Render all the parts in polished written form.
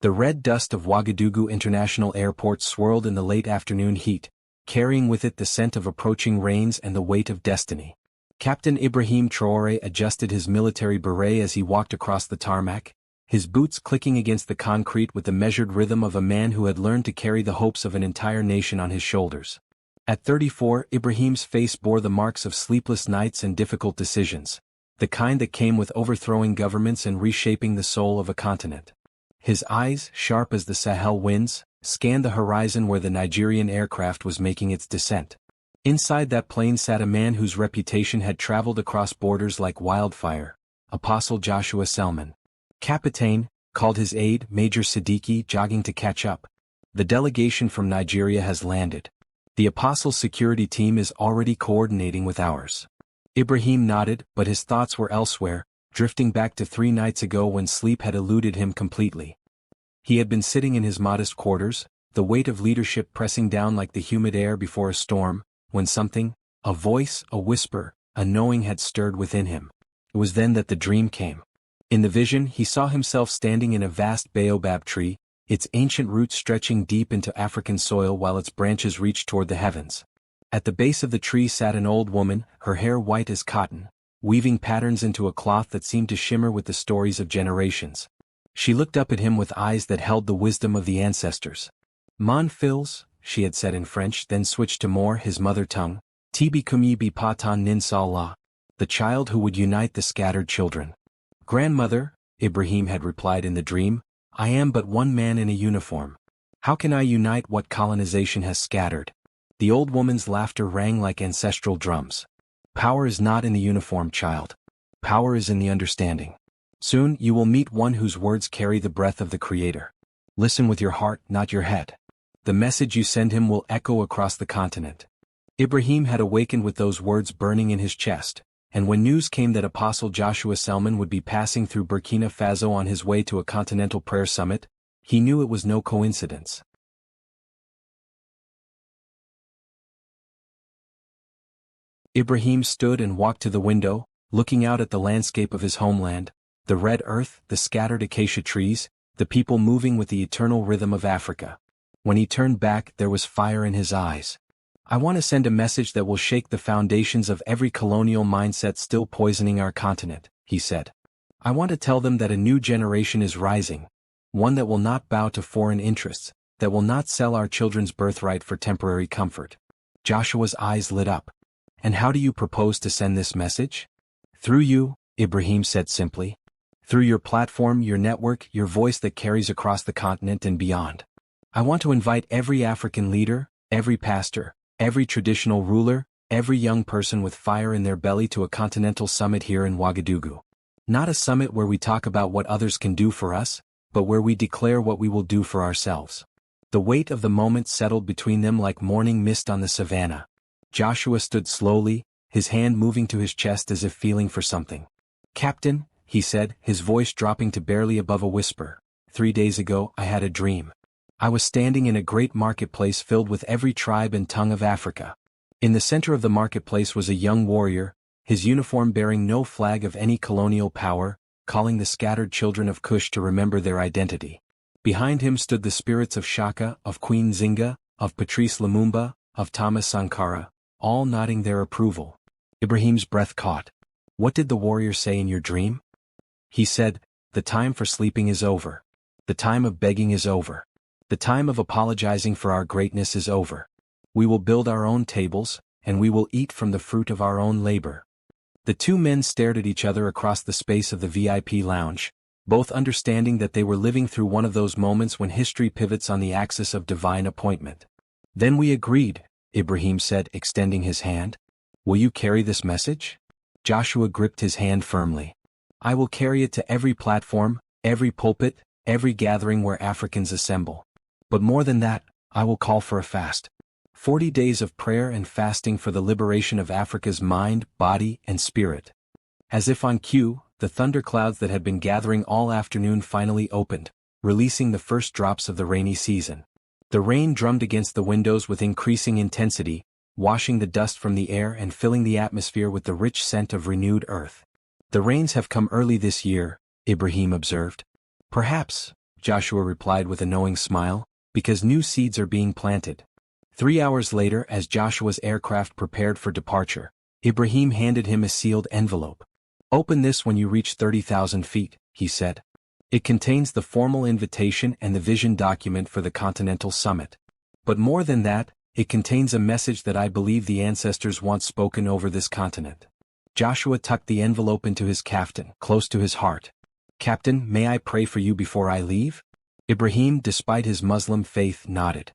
The red dust of Ouagadougou International Airport swirled in the late afternoon heat, carrying with it the scent of approaching rains and the weight of destiny. Captain Ibrahim Traore adjusted his military beret as he walked across the tarmac, his boots clicking against the concrete with the measured rhythm of a man who had learned to carry the hopes of an entire nation on his shoulders. At 34, Ibrahim's face bore the marks of sleepless nights and difficult decisions, the kind that came with overthrowing governments and reshaping the soul of a continent. His eyes, sharp as the Sahel winds, scanned the horizon where the Nigerian aircraft was making its descent. Inside that plane sat a man whose reputation had traveled across borders like wildfire, Apostle Joshua Selman. "Capitaine," called his aide, Major Siddiqui, jogging to catch up. "The delegation from Nigeria has landed. The Apostle's security team is already coordinating with ours." Ibrahim nodded, but his thoughts were elsewhere, drifting back to 3 nights ago when sleep had eluded him completely. He had been sitting in his modest quarters, the weight of leadership pressing down like the humid air before a storm, when something, a voice, a whisper, a knowing had stirred within him. It was then that the dream came. In the vision he saw himself standing in a vast baobab tree, its ancient roots stretching deep into African soil while its branches reached toward the heavens. At the base of the tree sat an old woman, her hair white as cotton, weaving patterns into a cloth that seemed to shimmer with the stories of generations. She looked up at him with eyes that held the wisdom of the ancestors. "Mon fils," she had said in French, then switched to Moor, his mother tongue, "Tibi kumi bi patan nin la," the child who would unite the scattered children. "Grandmother," Ibrahim had replied in the dream, "I am but one man in a uniform. How can I unite what colonization has scattered?" The old woman's laughter rang like ancestral drums. "Power is not in the uniform, child. Power is in the understanding. Soon you will meet one whose words carry the breath of the Creator. Listen with your heart, not your head. The message you send him will echo across the continent." Ibrahim had awakened with those words burning in his chest, and when news came that Apostle Joshua Selman would be passing through Burkina Faso on his way to a Continental prayer summit, he knew it was no coincidence. Ibrahim stood and walked to the window, looking out at the landscape of his homeland, the red earth, the scattered acacia trees, the people moving with the eternal rhythm of Africa. When he turned back, there was fire in his eyes. "I want to send a message that will shake the foundations of every colonial mindset still poisoning our continent," he said. "I want to tell them that a new generation is rising, one that will not bow to foreign interests, that will not sell our children's birthright for temporary comfort." Joshua's eyes lit up. "And how do you propose to send this message?" "Through you," Ibrahim said simply. "Through your platform, your network, your voice that carries across the continent and beyond. I want to invite every African leader, every pastor, every traditional ruler, every young person with fire in their belly to a continental summit here in Ouagadougou. Not a summit where we talk about what others can do for us, but where we declare what we will do for ourselves." The weight of the moment settled between them like morning mist on the savannah. Joshua stood slowly, his hand moving to his chest as if feeling for something. "Captain," he said, his voice dropping to barely above a whisper, "3 days ago I had a dream. I was standing in a great marketplace filled with every tribe and tongue of Africa. In the center of the marketplace was a young warrior, his uniform bearing no flag of any colonial power, calling the scattered children of Kush to remember their identity. Behind him stood the spirits of Shaka, of Queen Zinga, of Patrice Lumumba, of Thomas Sankara, all nodding their approval." Ibrahim's breath caught. "What did the warrior say in your dream?" "He said, 'The time for sleeping is over. The time of begging is over. The time of apologizing for our greatness is over. We will build our own tables, and we will eat from the fruit of our own labor.'" The 2 men stared at each other across the space of the VIP lounge, both understanding that they were living through one of those moments when history pivots on the axis of divine appointment. "Then we agreed," Ibrahim said, extending his hand. "Will you carry this message?" Joshua gripped his hand firmly. "I will carry it to every platform, every pulpit, every gathering where Africans assemble. But more than that, I will call for a fast. 40 days of prayer and fasting for the liberation of Africa's mind, body, and spirit." As if on cue, the thunderclouds that had been gathering all afternoon finally opened, releasing the first drops of the rainy season. The rain drummed against the windows with increasing intensity, washing the dust from the air and filling the atmosphere with the rich scent of renewed earth. "The rains have come early this year," Ibrahim observed. "Perhaps, Joshua replied with a knowing smile, because new seeds are being planted. 3 hours later, as Joshua's aircraft prepared for departure, Ibrahim handed him a sealed envelope. "Open this when you reach 30,000 feet, he said. "It contains the formal invitation and the vision document for the Continental Summit. But more than that, it contains a message that I believe the ancestors want spoken over this continent." Joshua tucked the envelope into his kaftan, close to his heart. "Captain, may I pray for you before I leave?" Ibrahim, despite his Muslim faith, nodded.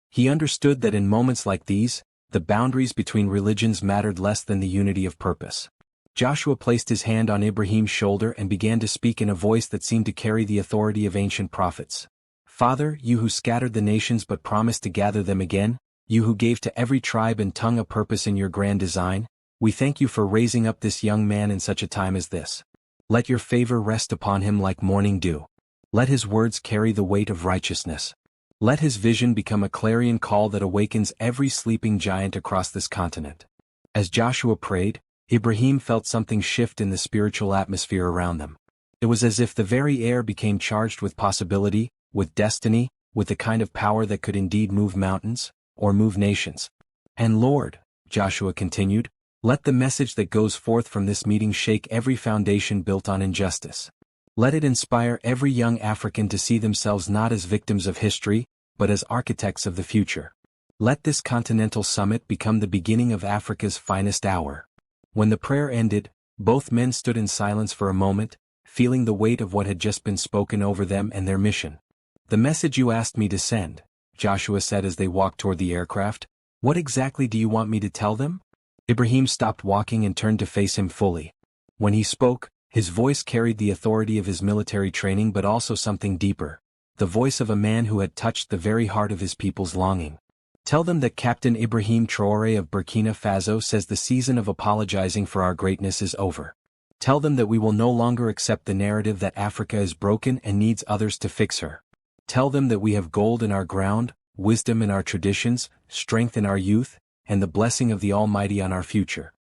He understood that in moments like these, the boundaries between religions mattered less than the unity of purpose. Joshua placed his hand on Ibrahim's shoulder and began to speak in a voice that seemed to carry the authority of ancient prophets. "Father, you who scattered the nations but promised to gather them again, you who gave to every tribe and tongue a purpose in your grand design, we thank you for raising up this young man in such a time as this. Let your favor rest upon him like morning dew. Let his words carry the weight of righteousness. Let his vision become a clarion call that awakens every sleeping giant across this continent." As Joshua prayed, Ibrahim felt something shift in the spiritual atmosphere around them. It was as if the very air became charged with possibility, with destiny, with the kind of power that could indeed move mountains, or move nations. "And Lord," Joshua continued, "let the message that goes forth from this meeting shake every foundation built on injustice. Let it inspire every young African to see themselves not as victims of history, but as architects of the future. Let this Continental Summit become the beginning of Africa's finest hour." When the prayer ended, both men stood in silence for a moment, feeling the weight of what had just been spoken over them and their mission. "The message you asked me to send," Joshua said as they walked toward the aircraft, "what exactly do you want me to tell them?" Ibrahim stopped walking and turned to face him fully. When he spoke, his voice carried the authority of his military training but also something deeper, the voice of a man who had touched the very heart of his people's longing. "Tell them that Captain Ibrahim Traore of Burkina Faso says the season of apologizing for our greatness is over. Tell them that we will no longer accept the narrative that Africa is broken and needs others to fix her. Tell them that we have gold in our ground, wisdom in our traditions, strength in our youth, and the blessing of the Almighty on our future."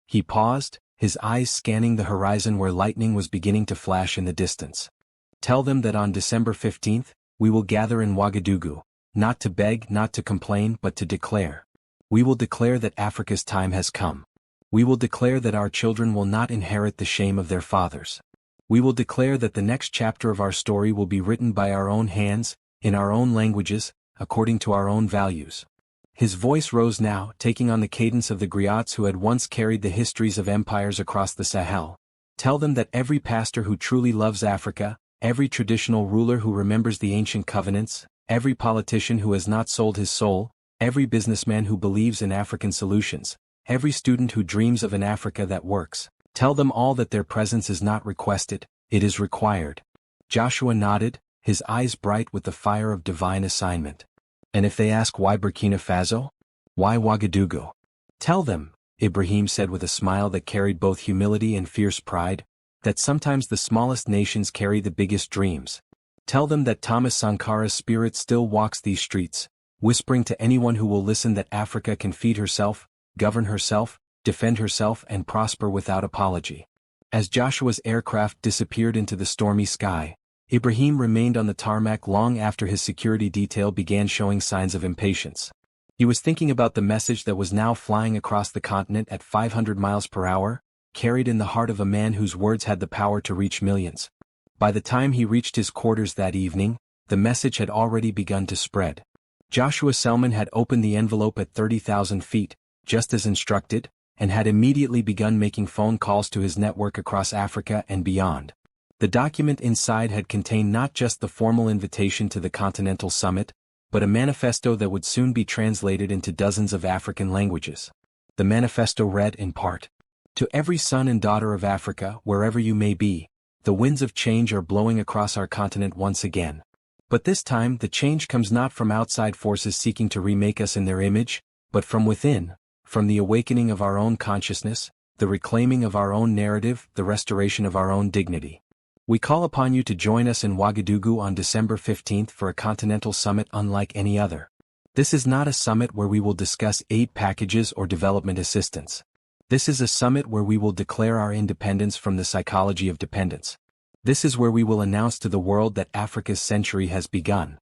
He paused, his eyes scanning the horizon where lightning was beginning to flash in the distance. "Tell them that on December 15th, we will gather in Ouagadougou, not to beg, not to complain, but to declare. We will declare that Africa's time has come. We will declare that our children will not inherit the shame of their fathers. We will declare that the next chapter of our story will be written by our own hands, in our own languages, according to our own values." His voice rose now, taking on the cadence of the griots who had once carried the histories of empires across the Sahel. "Tell them that every pastor who truly loves Africa, every traditional ruler who remembers the ancient covenants, every politician who has not sold his soul, every businessman who believes in African solutions, every student who dreams of an Africa that works, tell them all that their presence is not requested, it is required." Joshua nodded, his eyes bright with the fire of divine assignment. "And if they ask why Burkina Faso? Why Ouagadougou? Tell them," Ibrahim said with a smile that carried both humility and fierce pride, "that sometimes the smallest nations carry the biggest dreams. Tell them that Thomas Sankara's spirit still walks these streets, whispering to anyone who will listen that Africa can feed herself, govern herself, defend herself and prosper without apology." As Joshua's aircraft disappeared into the stormy sky, Ibrahim remained on the tarmac long after his security detail began showing signs of impatience. He was thinking about the message that was now flying across the continent at 500 miles per hour, carried in the heart of a man whose words had the power to reach millions. By the time he reached his quarters that evening, the message had already begun to spread. Joshua Selman had opened the envelope at 30,000 feet, just as instructed, and had immediately begun making phone calls to his network across Africa and beyond. The document inside had contained not just the formal invitation to the Continental Summit, but a manifesto that would soon be translated into dozens of African languages. The manifesto read in part, "To every son and daughter of Africa, wherever you may be, the winds of change are blowing across our continent once again. But this time the change comes not from outside forces seeking to remake us in their image, but from within, from the awakening of our own consciousness, the reclaiming of our own narrative, the restoration of our own dignity. We call upon you to join us in Ouagadougou on December 15th for a Continental Summit unlike any other. This is not a summit where we will discuss aid packages or development assistance. This is a summit where we will declare our independence from the psychology of dependence. This is where we will announce to the world that Africa's century has begun.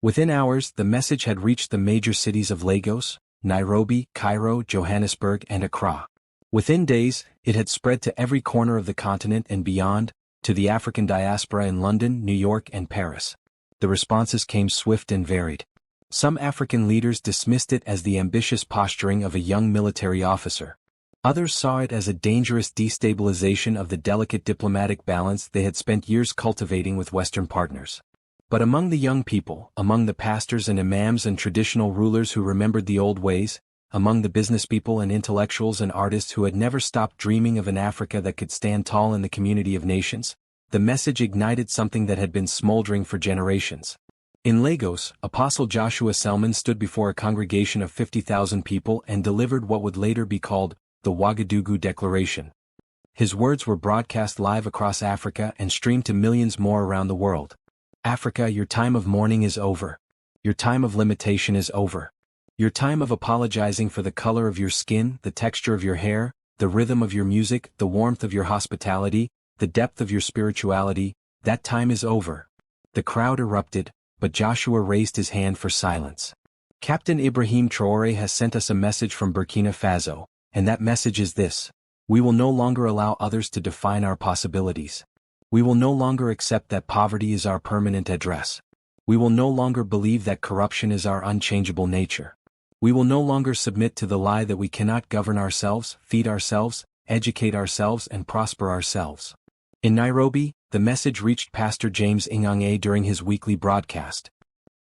Within hours, the message had reached the major cities of Lagos, Nairobi, Cairo, Johannesburg, and Accra. Within days, it had spread to every corner of the continent and beyond, to the African diaspora in London, New York, and Paris. The responses came swift and varied. Some African leaders dismissed it as the ambitious posturing of a young military officer. Others saw it as a dangerous destabilization of the delicate diplomatic balance they had spent years cultivating with Western partners. But among the young people, among the pastors and imams and traditional rulers who remembered the old ways, among the businesspeople and intellectuals and artists who had never stopped dreaming of an Africa that could stand tall in the community of nations, the message ignited something that had been smoldering for generations. In Lagos, Apostle Joshua Selman stood before a congregation of 50,000 people and delivered what would later be called the Ouagadougou Declaration. His words were broadcast live across Africa and streamed to millions more around the world. Africa, your time of mourning is over. Your time of limitation is over. Your time of apologizing for the color of your skin, the texture of your hair, the rhythm of your music, the warmth of your hospitality, the depth of your spirituality, that time is over. The crowd erupted, but Joshua raised his hand for silence. Captain Ibrahim Traore has sent us a message from Burkina Faso, and that message is this: we will no longer allow others to define our possibilities. We will no longer accept that poverty is our permanent address. We will no longer believe that corruption is our unchangeable nature. We will no longer submit to the lie that we cannot govern ourselves, feed ourselves, educate ourselves, and prosper ourselves. In Nairobi, the message reached Pastor James Ingange during his weekly broadcast.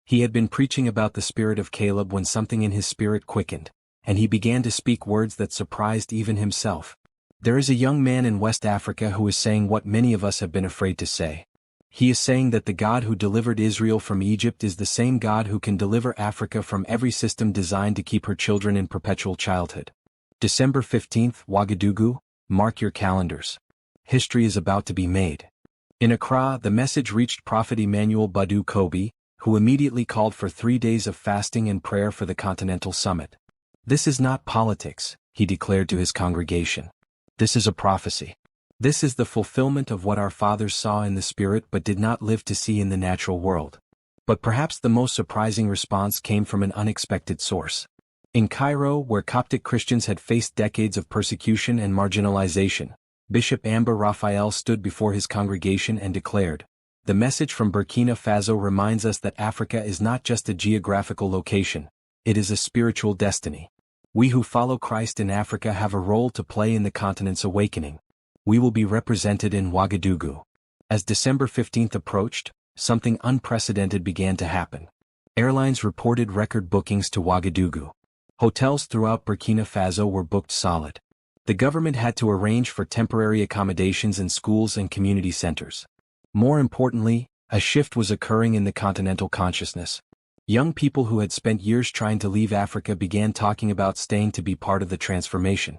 He had been preaching about the spirit of Caleb when something in his spirit quickened, and he began to speak words that surprised even himself. There is a young man in West Africa who is saying what many of us have been afraid to say. He is saying that the God who delivered Israel from Egypt is the same God who can deliver Africa from every system designed to keep her children in perpetual childhood. December 15th, Ouagadougou, mark your calendars. History is about to be made. In Accra, the message reached Prophet Emmanuel Badu Kobi, who immediately called for 3 days of fasting and prayer for the Continental Summit. This is not politics, he declared to his congregation. This is a prophecy. This is the fulfillment of what our fathers saw in the spirit but did not live to see in the natural world. But perhaps the most surprising response came from an unexpected source. In Cairo, where Coptic Christians had faced decades of persecution and marginalization, Bishop Amba Raphael stood before his congregation and declared, "The message from Burkina Faso reminds us that Africa is not just a geographical location, it is a spiritual destiny. We who follow Christ in Africa have a role to play in the continent's awakening. We will be represented in Ouagadougou." As December 15th approached, something unprecedented began to happen. Airlines reported record bookings to Ouagadougou. Hotels throughout Burkina Faso were booked solid. The government had to arrange for temporary accommodations in schools and community centers. More importantly, a shift was occurring in the continental consciousness. Young people who had spent years trying to leave Africa began talking about staying to be part of the transformation.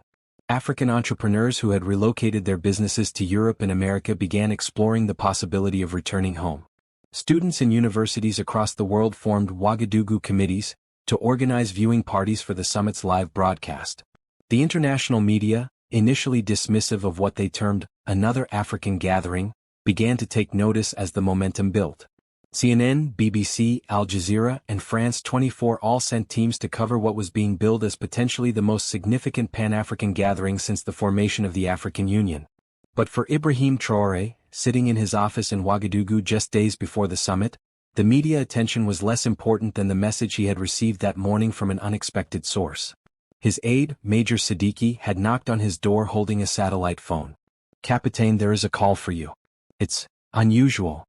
African entrepreneurs who had relocated their businesses to Europe and America began exploring the possibility of returning home. Students in universities across the world formed Ouagadougou committees to organize viewing parties for the summit's live broadcast. The international media, initially dismissive of what they termed another African gathering, began to take notice as the momentum built. CNN, BBC, Al Jazeera, and France 24 all sent teams to cover what was being billed as potentially the most significant Pan-African gathering since the formation of the African Union. But for Ibrahim Traore, sitting in his office in Ouagadougou just days before the summit, the media attention was less important than the message he had received that morning from an unexpected source. His aide, Major Siddiqui, had knocked on his door holding a satellite phone. "Capitaine, there is a call for you. It's unusual."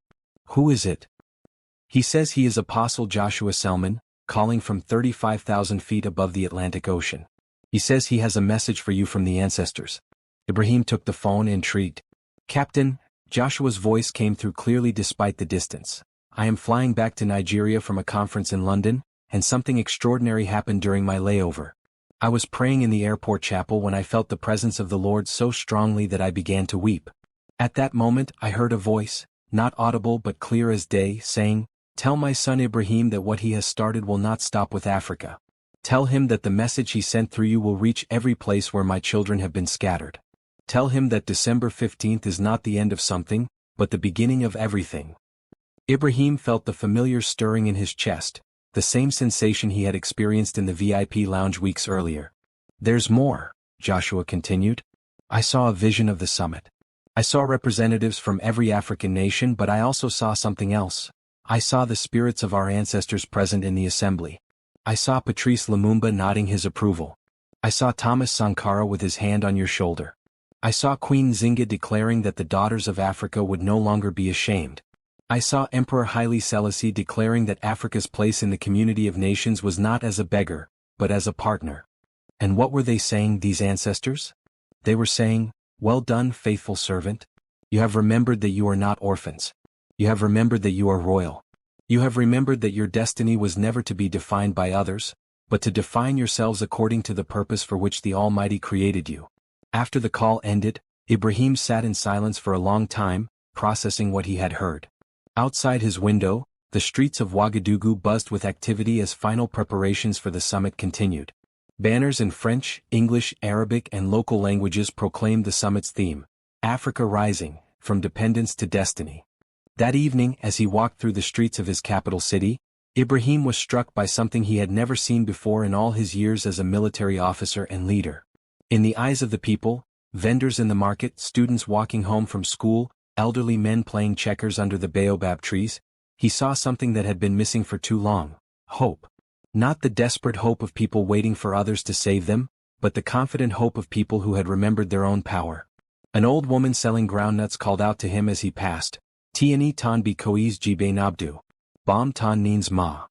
"Who is it?" "He says he is Apostle Joshua Selman, calling from 35,000 feet above the Atlantic Ocean. He says he has a message for you from the ancestors." Ibrahim took the phone, intrigued. "Captain," Joshua's voice came through clearly despite the distance, "I am flying back to Nigeria from a conference in London, and something extraordinary happened during my layover. I was praying in the airport chapel when I felt the presence of the Lord so strongly that I began to weep. At that moment I heard a voice, not audible but clear as day, saying, 'Tell my son Ibrahim that what he has started will not stop with Africa. Tell him that the message he sent through you will reach every place where my children have been scattered. Tell him that December 15th is not the end of something, but but the beginning of everything. Ibrahim felt the familiar stirring in his chest, the same sensation he had experienced in the VIP lounge weeks earlier. "There's more," Joshua continued. "I saw a vision of the summit. I saw representatives from every African nation, but I also saw something else. I saw the spirits of our ancestors present in the assembly. I saw Patrice Lumumba nodding his approval. I saw Thomas Sankara with his hand on your shoulder. I saw Queen Zinga declaring that the daughters of Africa would no longer be ashamed. I saw Emperor Haile Selassie declaring that Africa's place in the community of nations was not as a beggar, but as a partner." And what were they saying, these ancestors? They were saying, "Well done, faithful servant. You have remembered that you are not orphans. You have remembered that you are royal. You have remembered that your destiny was never to be defined by others, but to define yourselves according to the purpose for which the Almighty created you." After the call ended, Ibrahim sat in silence for a long time, processing what he had heard. Outside his window, the streets of Ouagadougou buzzed with activity as final preparations for the summit continued. Banners in French, English, Arabic and local languages proclaimed the summit's theme, Africa Rising, from Dependence to Destiny. That evening, as he walked through the streets of his capital city, Ibrahim was struck by something he had never seen before in all his years as a military officer and leader. In the eyes of the people, vendors in the market, students walking home from school, elderly men playing checkers under the baobab trees, he saw something that had been missing for too long: hope. Not the desperate hope of people waiting for others to save them, but the confident hope of people who had remembered their own power. An old woman selling groundnuts called out to him as he passed, "Tiani tan bi koiz jibe nabdu. Bam tan nins ma.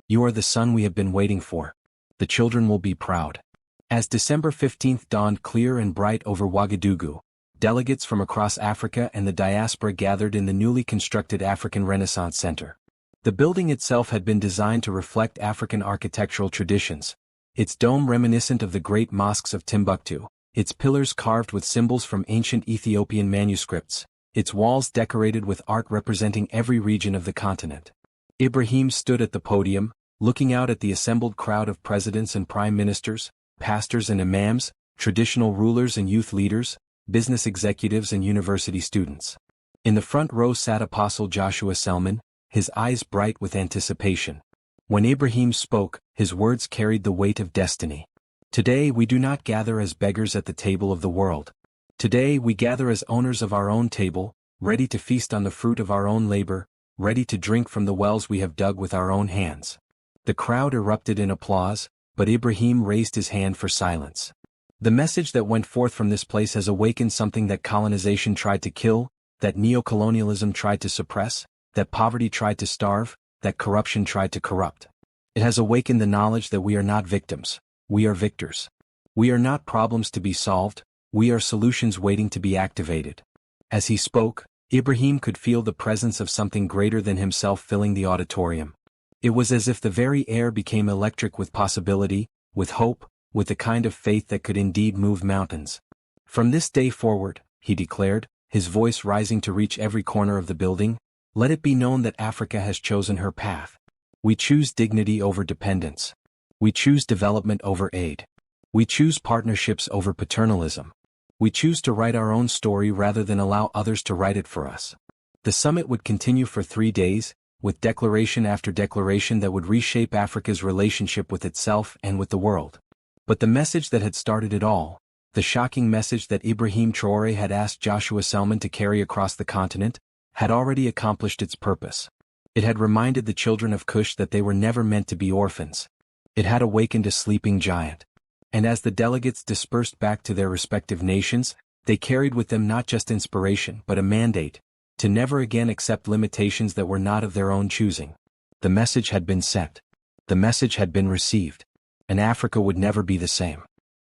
You are the son we have been waiting for. The children will be proud." As December 15th dawned clear and bright over Ouagadougou, delegates from across Africa and the diaspora gathered in the newly constructed African Renaissance Center. The building itself had been designed to reflect African architectural traditions, its dome reminiscent of the great mosques of Timbuktu, its pillars carved with symbols from ancient Ethiopian manuscripts, its walls decorated with art representing every region of the continent. Ibrahim stood at the podium, looking out at the assembled crowd of presidents and prime ministers, pastors and imams, traditional rulers and youth leaders, business executives and university students. In the front row sat Apostle Joshua Selman, his eyes bright with anticipation. When Ibrahim spoke, his words carried the weight of destiny. "Today we do not gather as beggars at the table of the world. Today we gather as owners of our own table, ready to feast on the fruit of our own labor, ready to drink from the wells we have dug with our own hands." The crowd erupted in applause, but Ibrahim raised his hand for silence. "The message that went forth from this place has awakened something that colonization tried to kill, that neocolonialism tried to suppress, that poverty tried to starve, that corruption tried to corrupt. It has awakened the knowledge that we are not victims, we are victors. We are not problems to be solved, we are solutions waiting to be activated." As he spoke, Ibrahim could feel the presence of something greater than himself filling the auditorium. It was as if the very air became electric with possibility, with hope, with the kind of faith that could indeed move mountains. "From this day forward," he declared, his voice rising to reach every corner of the building, "let it be known that Africa has chosen her path. We choose dignity over dependence. We choose development over aid. We choose partnerships over paternalism. We choose to write our own story rather than allow others to write it for us." The summit would continue for 3 days, with declaration after declaration that would reshape Africa's relationship with itself and with the world. But the message that had started it all, the shocking message that Ibrahim Traore had asked Joshua Selman to carry across the continent, had already accomplished its purpose. It had reminded the children of Kush that they were never meant to be orphans. It had awakened a sleeping giant. And as the delegates dispersed back to their respective nations, they carried with them not just inspiration but a mandate, to never again accept limitations that were not of their own choosing. The message had been sent. The message had been received. And Africa would never be the same.